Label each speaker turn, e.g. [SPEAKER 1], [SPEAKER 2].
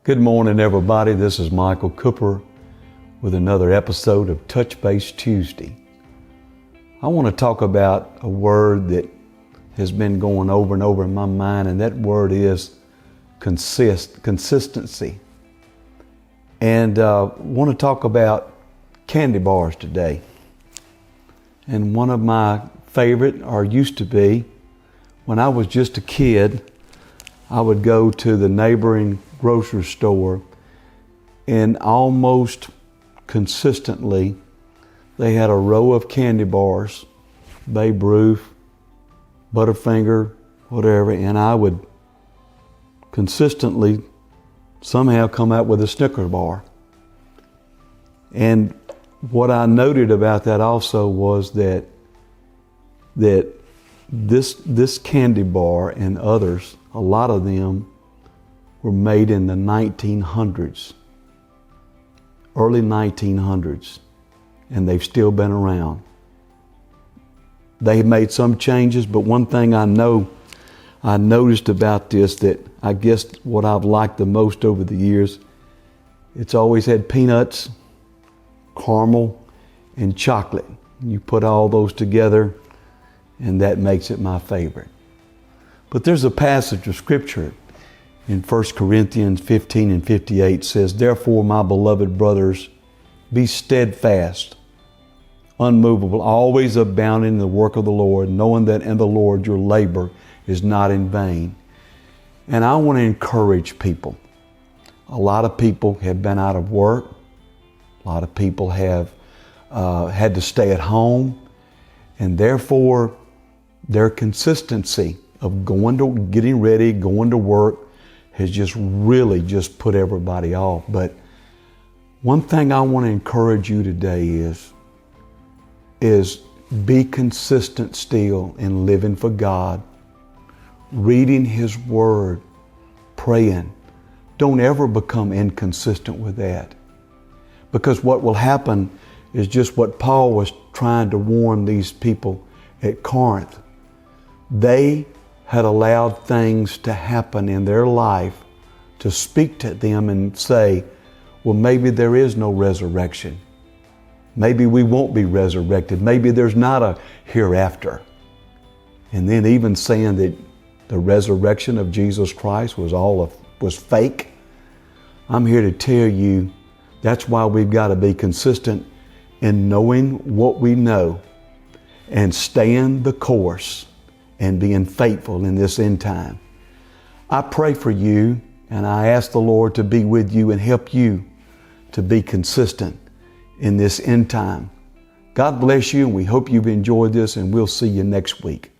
[SPEAKER 1] Good morning, everybody. This is Michael Cooper with another episode of Touch Base Tuesday. I want to talk about a word that has been going over and over in my mind, and that word is consistency. And I want to talk about candy bars today. And one of my favorite, or used to be, when I was just a kid, I would go to the neighboring grocery store, and almost consistently they had a row of candy bars, Babe Ruth, Butterfinger, whatever, and I would consistently somehow come out with a Snickers bar. And what I noted about that also was that this candy bar and others, a lot of them were made in the 1900s, early 1900s, and they've still been around. They made some changes, but one thing I noticed about this, that I guess what I've liked the most over the years, it's always had peanuts, caramel, and chocolate. You put all those together, and that makes it my favorite. But there's a passage of scripture in 1 Corinthians 15 and 58 says, "Therefore, my beloved brothers, be steadfast, unmovable, always abounding in the work of the Lord, knowing that in the Lord your labor is not in vain." And I want to encourage people. A lot of people have been out of work. A lot of people have had to stay at home. And therefore, their consistency of getting ready, going to work, has just really put everybody off. But one thing I want to encourage you today is be consistent still in living for God, reading His Word, praying. Don't ever become inconsistent with that. Because what will happen is just what Paul was trying to warn these people at Corinth. They had allowed things to happen in their life to speak to them and say, well, maybe there is no resurrection. Maybe we won't be resurrected. Maybe there's not a hereafter. And then even saying that the resurrection of Jesus Christ was fake. I'm here to tell you that's why we've got to be consistent in knowing what we know and staying the course and being faithful in this end time. I pray for you, and I ask the Lord to be with you and help you to be consistent in this end time. God bless you, and we hope you've enjoyed this, and we'll see you next week.